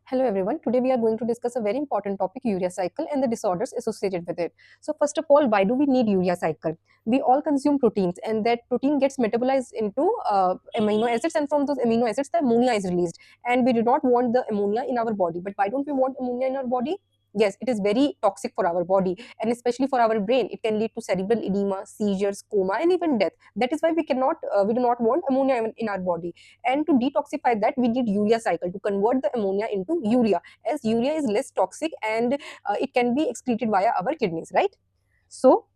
Hello everyone. Today we are going to discuss a very important topic, urea cycle and the disorders associated with it. So first of all, why do we need urea cycle? We all consume proteins and that protein gets metabolized into amino acids, and from those amino acids the ammonia is released, and we do not want the ammonia in our body. But why don't we want ammonia in our body? Yes, it is very toxic for our body and especially for our brain. It can lead to cerebral edema, seizures, coma, and even death. That is why we do not want ammonia in our body. And to detoxify that, we need urea cycle to convert the ammonia into urea, as urea is less toxic and it can be excreted via our kidneys, right? So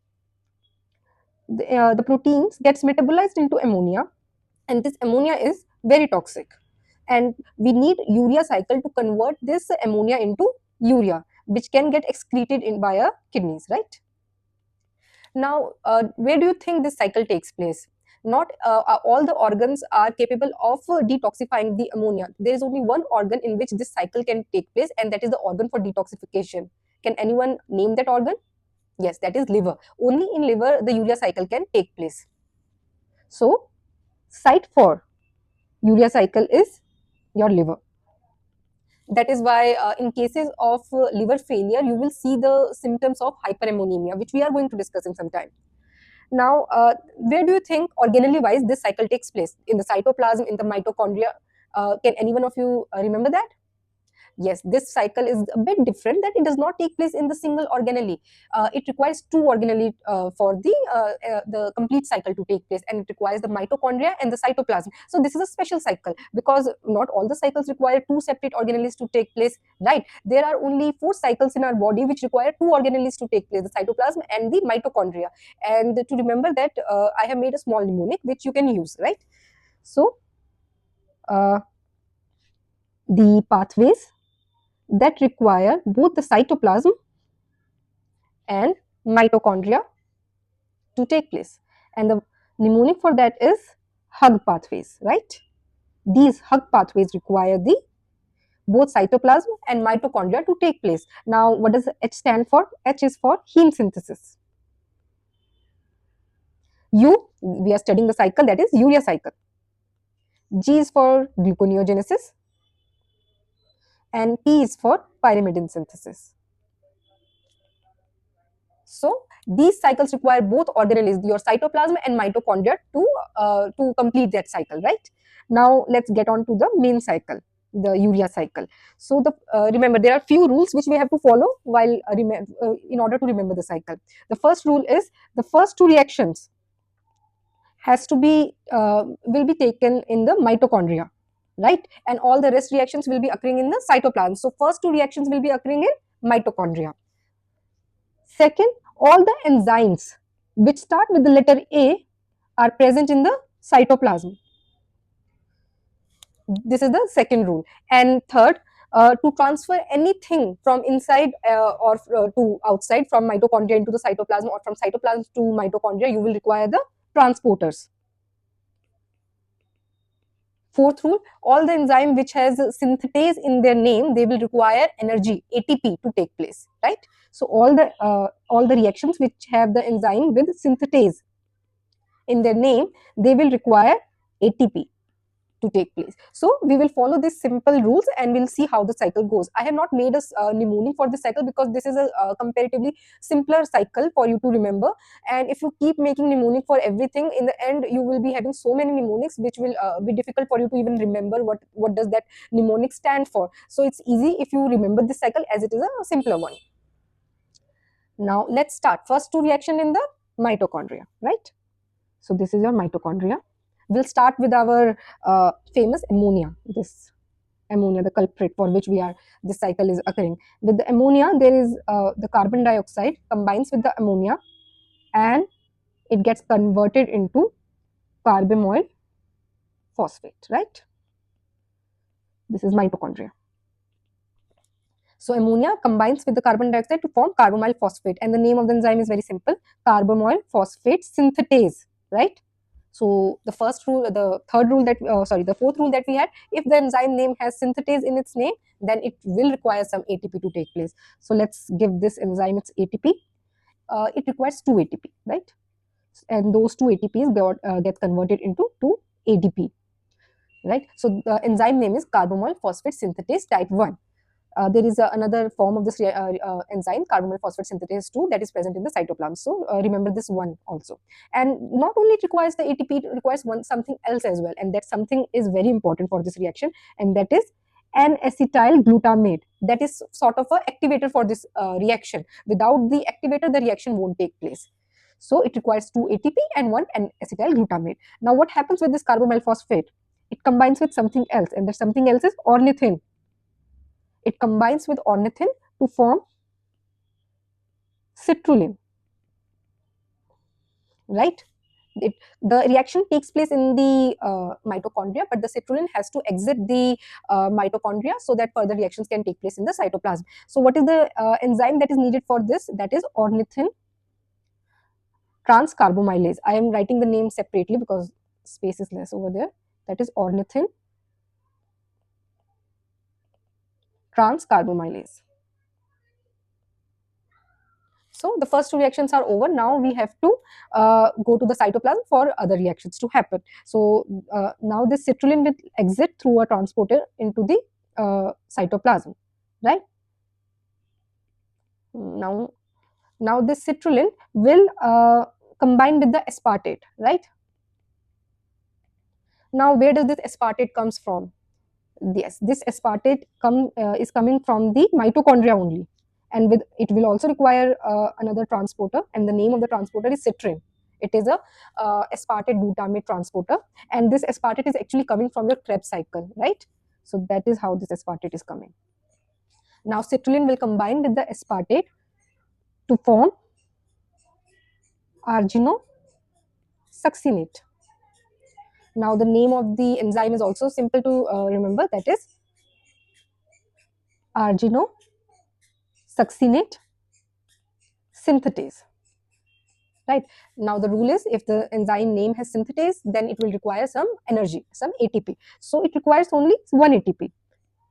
the proteins gets metabolized into ammonia, and this ammonia is very toxic, and we need urea cycle to convert this ammonia into urea, which can get excreted in via kidneys, right? Now, where do you think this cycle takes place? Not all the organs are capable of detoxifying the ammonia. There is only one organ in which this cycle can take place, and that is the organ for detoxification. Can anyone name that organ? Yes, that is liver. Only in liver the urea cycle can take place. So, site for urea cycle is your liver. That is why in cases of liver failure, you will see the symptoms of hyperammonemia, which we are going to discuss in some time. Now, where do you think organelle wise this cycle takes place? In the cytoplasm, in the mitochondria? Can any one of you remember that? Yes, this cycle is a bit different, that it does not take place in the single organelle. It requires two organelle for the complete cycle to take place, and it requires the mitochondria and the cytoplasm. So this is a special cycle because not all the cycles require two separate organelles to take place, right? There are only four cycles in our body which require two organelles to take place, the cytoplasm and the mitochondria. And to remember that, I have made a small mnemonic which you can use, right? So uh, the pathways that require both the cytoplasm and mitochondria to take place. And the mnemonic for that is hug pathways, right? These hug pathways require the both cytoplasm and mitochondria to take place. Now, what does H stand for? H is for heme synthesis. U, we are studying the cycle, that is urea cycle. G is for gluconeogenesis, and P is for pyrimidine synthesis. So these cycles require both organelles, your cytoplasm and mitochondria, to complete that cycle, right? Now let's get on to the main cycle, the urea cycle. So remember, there are few rules which we have to follow while in order to remember the cycle. The first rule is the first two reactions has to be will be taken in the mitochondria, right? And all the rest reactions will be occurring in the cytoplasm. So first two reactions will be occurring in mitochondria. Second, all the enzymes which start with the letter A are present in the cytoplasm. This is the second rule. And third, to transfer anything from inside or to outside, from mitochondria into the cytoplasm or from cytoplasm to mitochondria, you will require the transporters. Fourth rule, all the enzyme which has synthetase in their name, they will require energy, ATP, to take place, right? So all the reactions which have the enzyme with synthetase in their name, they will require ATP to take place. So we will follow these simple rules and we'll see how the cycle goes. I have not made a mnemonic for this cycle because this is a comparatively simpler cycle for you to remember. And if you keep making mnemonic for everything, in the end you will be having so many mnemonics which will be difficult for you to even remember what does that mnemonic stand for. So it's easy if you remember this cycle, as it is a simpler one. Now let's start. First two reaction in the mitochondria, right? So this is your mitochondria. We'll start with our famous ammonia. This ammonia, the culprit for which this cycle is occurring. With the ammonia, there is the carbon dioxide combines with the ammonia, and it gets converted into carbamoyl phosphate, right? This is mitochondria. So ammonia combines with the carbon dioxide to form carbamoyl phosphate, and the name of the enzyme is very simple: carbamoyl phosphate synthetase, right? So the fourth rule that we had, if the enzyme name has synthetase in its name, then it will require some ATP to take place. So let's give this enzyme its ATP. It requires 2 ATP, right? And those 2 ATPs get converted into 2 ADP, right? So the enzyme name is carbamoyl phosphate synthetase type 1. There is another form of this enzyme, carbonyl phosphate synthetase 2, that is present in the cytoplasm. So remember this one also. And not only it requires the ATP, it requires something else as well. And that something is very important for this reaction, and that is an acetyl glutamate. That is sort of a activator for this reaction. Without the activator, the reaction won't take place. So it requires 2 ATP and 1 N-acetyl glutamate. Now what happens with this carbonyl phosphate? It combines with something else, and that something else is ornithine. It combines with ornithine to form citrulline, right? The reaction takes place in the mitochondria, but the citrulline has to exit the mitochondria so that further reactions can take place in the cytoplasm. So what is the enzyme that is needed for this? That is ornithine transcarbamylase. I am writing the name separately because space is less over there. That is ornithine transcarbamylase. So the first two reactions are over. Now we have to go to the cytoplasm for other reactions to happen. So now this citrulline will exit through a transporter into the cytoplasm, right? Now this citrulline will combine with the aspartate, right? Now where does this aspartate comes from? Yes, this aspartate is coming from the mitochondria only, and with it will also require another transporter, and the name of the transporter is citrin. It is a aspartate glutamate transporter, and this aspartate is actually coming from your Krebs cycle, right? So that is how this aspartate is coming. Now citrulline will combine with the aspartate to form arginosuccinate. Now the name of the enzyme is also simple to remember, that is arginosuccinate synthetase. Right. Now the rule is, if the enzyme name has synthetase, then it will require some energy, some ATP. So it requires only 1 ATP,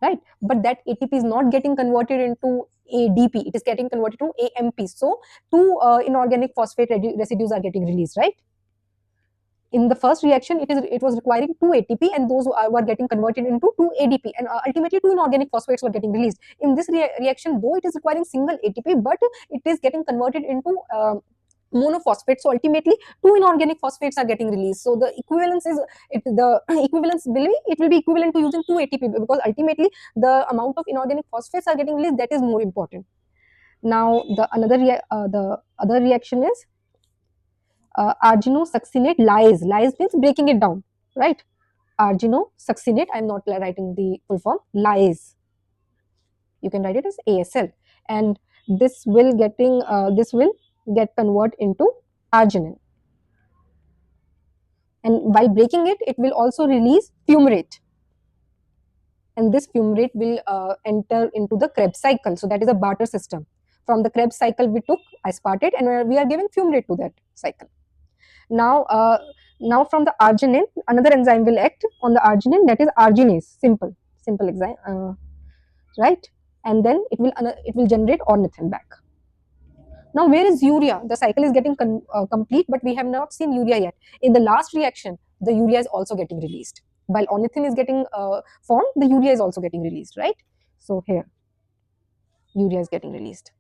right? But that ATP is not getting converted into ADP. It is getting converted to AMP. So two inorganic phosphate residues are getting released, right? In the first reaction, it was requiring 2 ATP, and those were getting converted into 2 ADP, and ultimately 2 inorganic phosphates were getting released. In this reaction, though it is requiring single ATP, but it is getting converted into monophosphate. So ultimately 2 inorganic phosphates are getting released. So the equivalence is the equivalence will be equivalent to using 2 ATP, because ultimately the amount of inorganic phosphates are getting released, that is more important. Now the other reaction is arginosuccinate lyase. Lyase means breaking it down, right? Arginosuccinate, I am not writing the full form, lyase. You can write it as ASL, and this will get converted into arginine, and by breaking it, it will also release fumarate, and this fumarate will enter into the Krebs cycle. So that is a barter system. From the Krebs cycle, we took aspartate, and we are giving fumarate to that cycle. Now from the arginine, another enzyme will act on the arginine, that is arginase. Simple enzyme, right? And then it will generate ornithine back. Now where is urea? The cycle is getting complete, but we have not seen urea yet. In the last reaction, the urea is also getting released. While ornithine is getting formed, the urea is also getting released, right? So here, urea is getting released.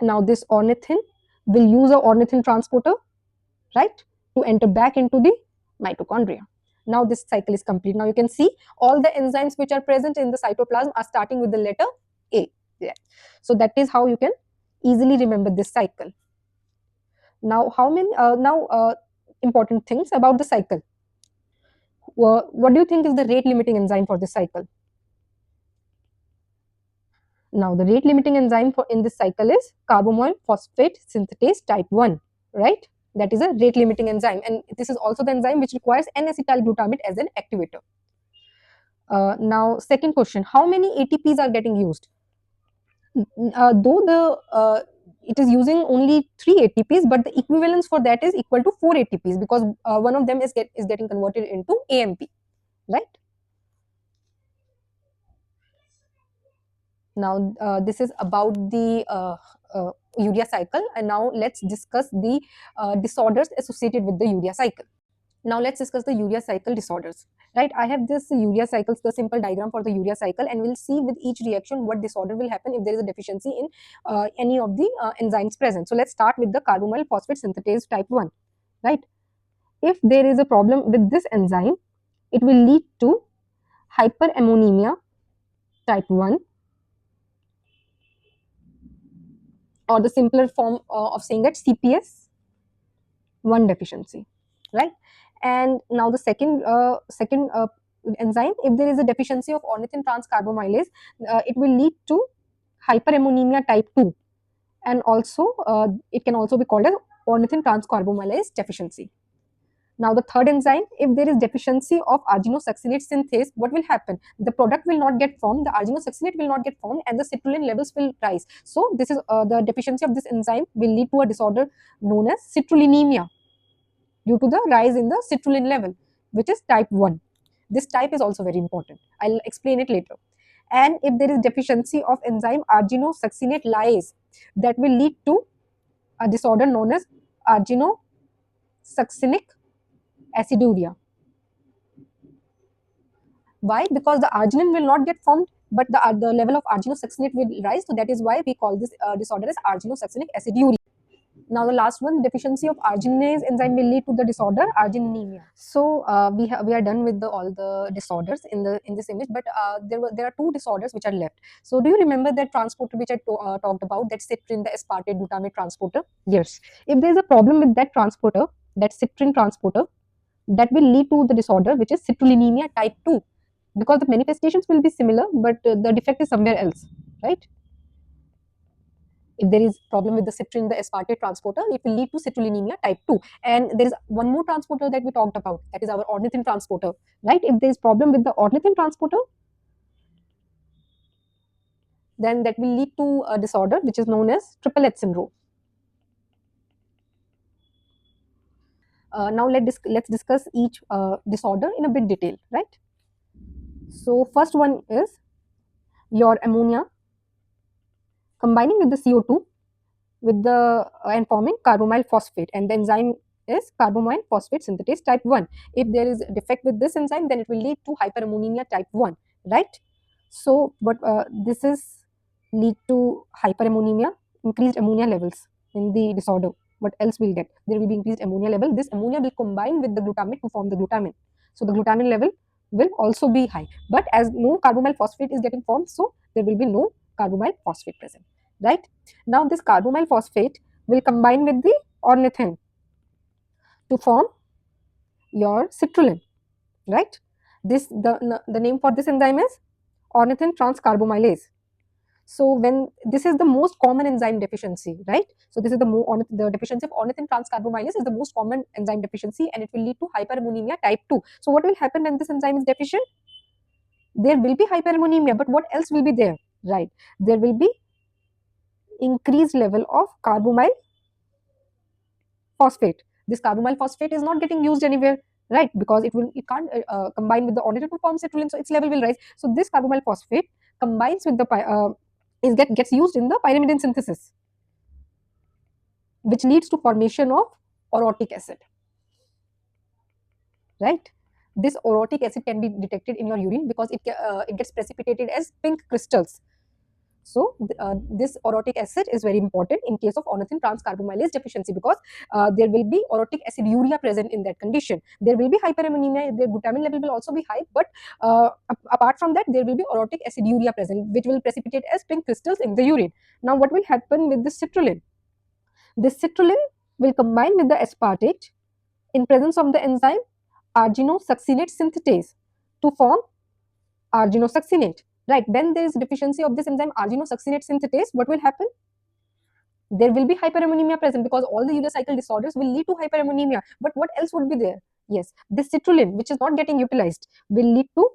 Now this ornithine will use a ornithine transporter, right, to enter back into the mitochondria. Now this cycle is complete. Now you can see all the enzymes which are present in the cytoplasm are starting with the letter A. Yeah. So that is how you can easily remember this cycle. Now important things about the cycle. What do you think is the rate limiting enzyme for this cycle? Now the rate limiting enzyme in this cycle is carbonyl phosphate synthetase type 1, right? That is a rate limiting enzyme, and this is also the enzyme which requires N-acetyl glutamate as an activator. Now second question, how many ATPs are getting used? Though it is using only 3 ATPs, but the equivalence for that is equal to 4 ATPs, because one of them is getting converted into AMP, right? Now this is about the urea cycle, and now let's discuss the disorders associated with the urea cycle. Now let's discuss the urea cycle disorders. right? I have this urea cycles, the simple diagram for the urea cycle, and we'll see with each reaction what disorder will happen if there is a deficiency in any of the enzymes present. So let's start with the carboxyl phosphate synthetase type 1, right? If there is a problem with this enzyme, it will lead to hyperammonemia type 1, or the simpler form of saying that CPS 1 deficiency, right? And now the second enzyme, if there is a deficiency of ornithine transcarbamylase, it will lead to hyperammonemia type 2, and also it can also be called as ornithine transcarbamylase deficiency. Now the third enzyme, if there is deficiency of arginosuccinate synthase, what will happen? The product will not get formed, the arginosuccinate will not get formed, and the citrulline levels will rise. So this is the deficiency of this enzyme will lead to a disorder known as citrullinemia due to the rise in the citrulline level, which is type 1. This type is also very important. I'll explain it later. And if there is deficiency of enzyme arginosuccinate lyase, that will lead to a disorder known as arginosuccinic aciduria. Why? Because the arginine will not get formed, but the level of arginosuccinate will rise. So that is why we call this disorder as arginosuccinic aciduria. Now the last one, deficiency of arginase enzyme will lead to the disorder arginemia. So we are done with all the disorders in this image, but there are two disorders which are left. So do you remember that transporter which I talked about, that citrin, the aspartate glutamate transporter? Yes. If there is a problem with that transporter, that citrin transporter, that will lead to the disorder which is citrullinemia type 2, because the manifestations will be similar, but the defect is somewhere else, right? If there is problem with the citrin, the aspartate transporter, it will lead to citrullinemia type 2. And there is one more transporter that we talked about, that is our ornithine transporter, right? If there is problem with the ornithine transporter, then that will lead to a disorder which is known as triple H syndrome. Now let's discuss each disorder in a bit detail, right? So first one is your ammonia combining with the CO2 with the and forming carbamyl phosphate, and the enzyme is carbamyl phosphate synthetase type 1. If there is a defect with this enzyme, then it will lead to hyperammonemia type 1, right? So but this is lead to hyperammonemia, increased ammonia levels in the disorder. What else will get? There will be increased ammonia level. This ammonia will combine with the glutamate to form the glutamine, so the glutamine level will also be high, but as no carbamyl phosphate is getting formed, so there will be no carbamyl phosphate present, right? Now this carbamyl phosphate will combine with the ornithine to form your citrulline, right? The name for this enzyme is ornithine transcarbamylase. So when this is the most common enzyme deficiency, right? So this is the deficiency of ornithine transcarbamylase is the most common enzyme deficiency, and it will lead to hyperammonemia type 2. So what will happen when this enzyme is deficient? There will be hyperammonemia, but what else will be there, right? There will be increased level of carbamyl phosphate. This carbamyl phosphate is not getting used anywhere, right? Because it can't combine with the ornithine to form citrulline, so its level will rise. So this carbamyl phosphate combines with the gets used in the pyrimidine synthesis, which leads to formation of orotic acid, right? This orotic acid can be detected in your urine because it gets precipitated as pink crystals. So this orotic acid is very important in case of ornithine transcarbamylase deficiency, because there will be orotic aciduria present in that condition. There will be hyperammonemia, the glutamine level will also be high, but apart from that, there will be orotic aciduria present, which will precipitate as pink crystals in the urine. Now, what will happen with this citrulline? This citrulline will combine with the aspartate in presence of the enzyme arginosuccinate synthetase to form arginosuccinate. Right, when there is deficiency of this enzyme arginosuccinate synthetase, what will happen? There will be hyperammonemia present, because all the urea cycle disorders will lead to hyperammonemia. But what else would be there? Yes, this citrulline, which is not getting utilized, will lead to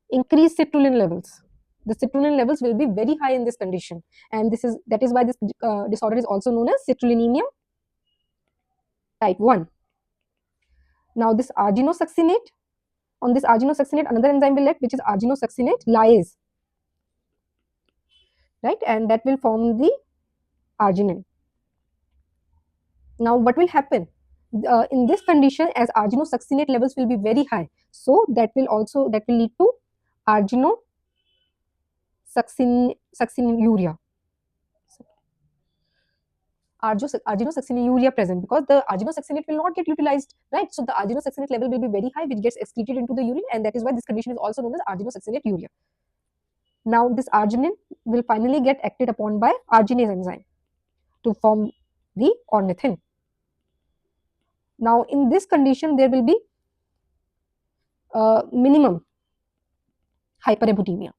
increased citrulline levels. The citrulline levels will be very high in this condition, and that is why this disorder is also known as citrullinemia type 1. Now this arginosuccinate, on this arginosuccinate, another enzyme will act, which is arginosuccinate lyase, right? And that will form the arginine. Now what will happen? In this condition, as arginosuccinate levels will be very high, so that will lead to arginosuccinuria, arginosuccinuria present, because the arginosuccinate will not get utilized, right? So the arginosuccinate level will be very high, which gets excreted into the urine, and that is why this condition is also known as arginosuccinate urea. Now this arginine will finally get acted upon by arginase enzyme to form the ornithine. Now in this condition, there will be minimum hyperammonemia,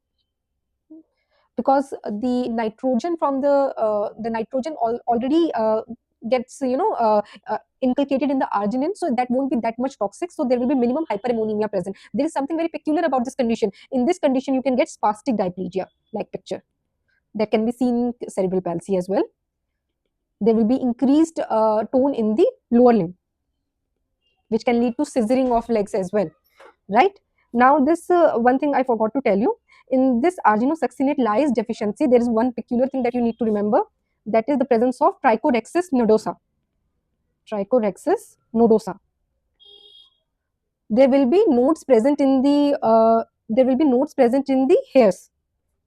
because the nitrogen from the nitrogen already gets inculcated in the arginine, so that won't be that much toxic, so there will be minimum hyperammonemia present. There is something very peculiar about this condition. In this condition, you can get spastic diplegia like picture that can be seen in cerebral palsy as well. There will be increased tone in the lower limb, which can lead to scissoring of legs as well, right? Now this one thing I forgot to tell you, in this arginosuccinate lyase deficiency, there is one peculiar thing that you need to remember, that is the presence of trichorexis nodosa. Trichorexis nodosa. There will be nodes present in the hairs,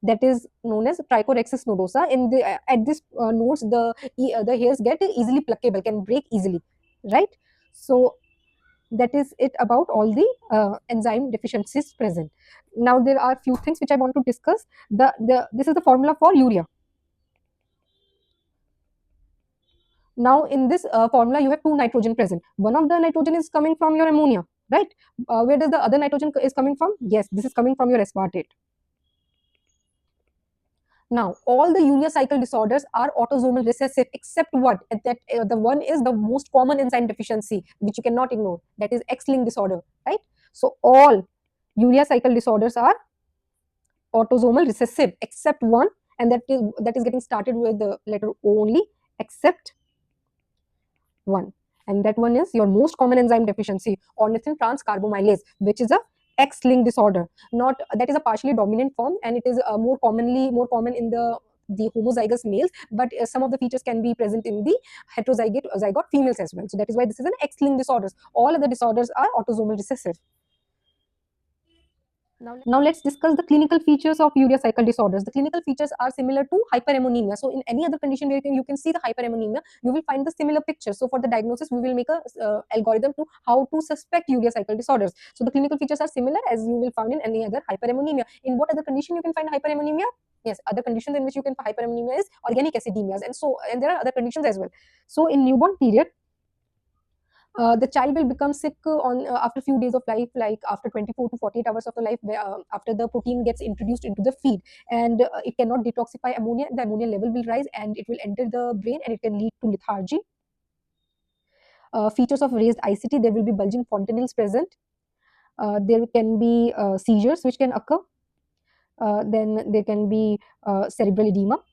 that is known as trichorexis nodosa. In the at this nodes, the hairs get easily pluckable, can break easily, right? So that is it about all the enzyme deficiencies present. Now there are few things which I want to discuss. This is the formula for urea. Now in this formula, you have two nitrogen present. One of the nitrogen is coming from your ammonia, right? Where does the other nitrogen is coming from? Yes, this is coming from your aspartate. Now, all the urea cycle disorders are autosomal recessive, except what? That the one is the most common enzyme deficiency, which you cannot ignore. That is X-linked disorder, right? So all urea cycle disorders are autosomal recessive, except one, and that is getting started with the letter O only, except one. And that one is your most common enzyme deficiency, ornithine transcarbamylase, which is a X-linked disorder. Not that is a partially dominant form, and it is more common in the homozygous males, but some of the features can be present in the zygote females as well. So that is why this is an X-linked disorders. All other disorders are autosomal recessive. Now let's discuss the clinical features of urea cycle disorders. The clinical features are similar to hyperammonemia. So in any other condition where you can see the hyperammonemia, you will find the similar picture. So for the diagnosis, we will make a algorithm to how to suspect urea cycle disorders. So the clinical features are similar as you will find in any other hyperammonemia. In what other condition you can find hyperammonemia? Yes, other conditions in which you can find hyperammonemia is organic acidemias, and there are other conditions as well. So in newborn period, the child will become sick on after few days of life, like after 24 to 48 hours of the life, after the protein gets introduced into the feed, and it cannot detoxify ammonia. The ammonia level will rise, and it will enter the brain, and it can lead to lethargy. Features of raised ICT: there will be bulging fontanelles present. There can be seizures which can occur. Then there can be cerebral edema.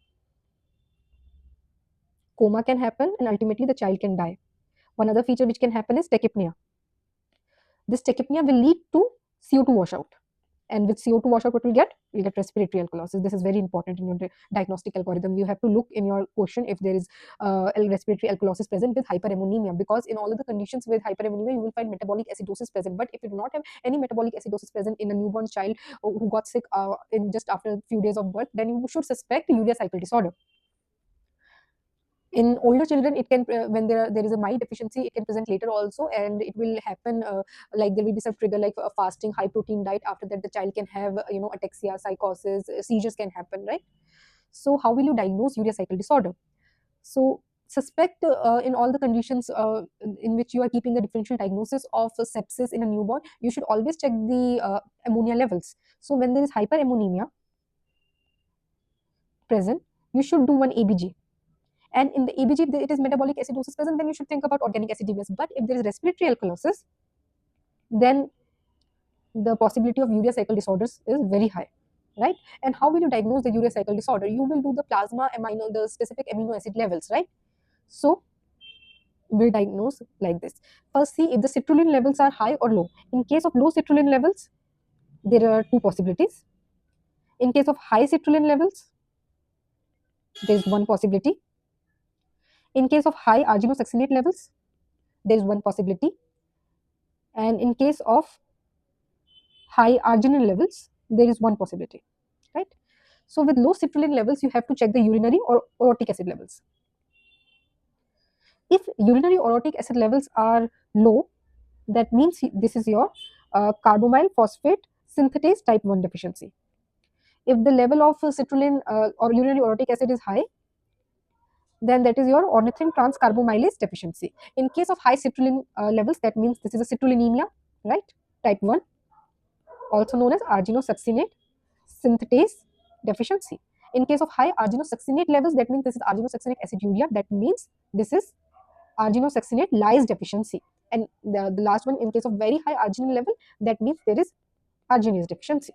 Coma can happen, and ultimately the child can die. One other feature which can happen is tachypnea. This tachypnea will lead to CO2 washout. And with CO2 washout, what we'll get? We'll get respiratory alkalosis. This is very important in your diagnostic algorithm. You have to look in your question if there is respiratory alkalosis present with hyperammonemia, because in all of the conditions with hyperammonemia, you will find metabolic acidosis present. But if you do not have any metabolic acidosis present in a newborn child who got sick in just after a few days of birth, then you should suspect urea cycle disorder. In older children, it can when there is a mild deficiency, it can present later also, and it will happen like there will be some trigger like a fasting, high protein diet. After that, the child can have ataxia, psychosis, seizures can happen, right? So how will you diagnose urea cycle disorder? So suspect in all the conditions in which you are keeping the differential diagnosis of sepsis in a newborn, you should always check the ammonia levels. So when there is hyperammonemia present, you should do one ABG. And in the ABG, if it is metabolic acidosis present, then you should think about organic acidemias. But if there is respiratory alkalosis, then the possibility of urea cycle disorders is very high, right? And how will you diagnose the urea cycle disorder? You will do the plasma the specific amino acid levels, right? So we'll diagnose like this. First, see if the citrulline levels are high or low. In case of low citrulline levels, there are two possibilities. In case of high citrulline levels, there is one possibility. In case of high arginosuccinate levels, there is one possibility. And in case of high arginine levels, there is one possibility, right? So with low citrulline levels, you have to check the urinary or orotic acid levels. If urinary orotic acid levels are low, that means this is your carbamyl phosphate synthetase type 1 deficiency. If the level of citrulline or urinary orotic acid is high, then that is your ornithine transcarbamylase deficiency. In case of high citrulline levels, that means this is a citrullinemia, right? Type 1, also known as arginosuccinate synthetase deficiency. In case of high arginosuccinate levels, that means this is arginosuccinate aciduria. That means this is arginosuccinate lyase deficiency. And the last one, in case of very high arginine level, that means there is arginase deficiency.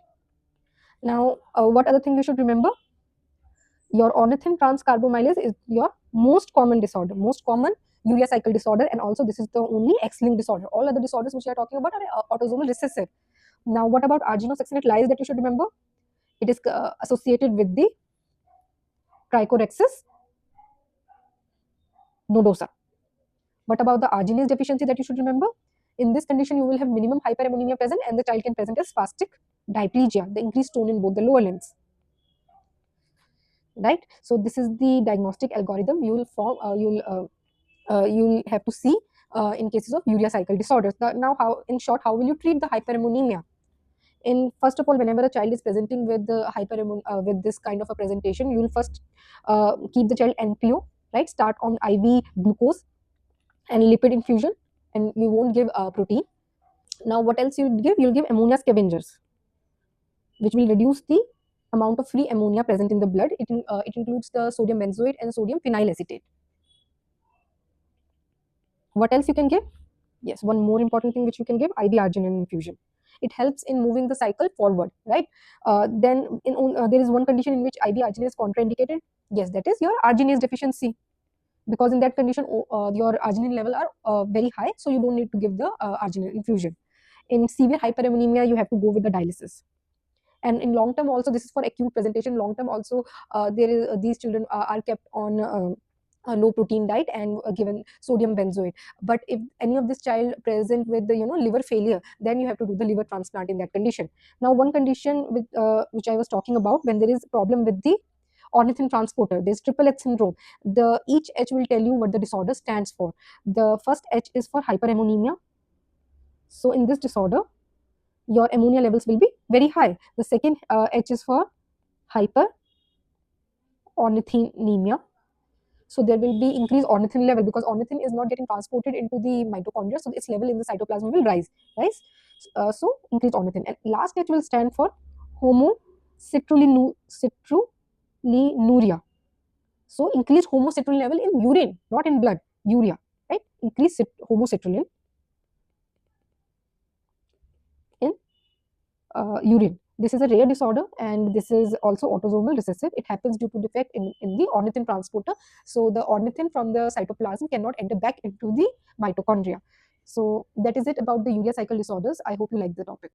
Now, what other thing you should remember? Your ornithine transcarbamylase is your most common disorder, most common urea cycle disorder, and also this is the only X-linked disorder. All other disorders which we are talking about are autosomal recessive. Now, what about arginosuccinate lyase that you should remember? It is associated with the trichorexis nodosa. What about the arginase deficiency that you should remember? In this condition, you will have minimum hyperammonemia present, and the child can present as spastic diplegia, the increased tone in both the lower limbs. Right? So this is the diagnostic algorithm you will form. You'll have to see in cases of urea cycle disorders. Now, how in short, how will you treat the hyperammonemia? In first of all, whenever a child is presenting with the with this kind of a presentation, you will first keep the child NPO, right? Start on IV glucose and lipid infusion, and you won't give protein. Now, what else you'll give? You'll give ammonia scavengers, which will reduce the amount of free ammonia present in the blood. It includes the sodium benzoate and sodium phenyl acetate. What else you can give? Yes, one more important thing which you can give, IV arginine infusion. It helps in moving the cycle forward, right? Then there is one condition in which IV arginine is contraindicated. Yes, that is your arginase deficiency, because in that condition your arginine level are very high, so you don't need to give the arginine infusion. In severe hyperammonemia, you have to go with the dialysis. And in long term also, this is for acute presentation. Long term also, these children are kept on a low protein diet and given sodium benzoate. But if any of this child present with the liver failure, then you have to do the liver transplant in that condition. Now, one condition with which I was talking about, when there is problem with the ornithine transporter, there's triple H syndrome. Each H will tell you what the disorder stands for. The first H is for hyperammonemia. So in this disorder, your ammonia levels will be very high. The second H is for hyperornithinemia. So there will be increased ornithine level, because ornithine is not getting transported into the mitochondria, so its level in the cytoplasm will rise, right? So increased ornithine. And last H will stand for homocitrullinuria. So increased homocitrulline level in urine, not in blood, urea, right? Increased homocitrulline in urine. This is a rare disorder, and this is also autosomal recessive. It happens due to defect in the ornithine transporter. So the ornithine from the cytoplasm cannot enter back into the mitochondria. So that is it about the urea cycle disorders. I hope you like the topic.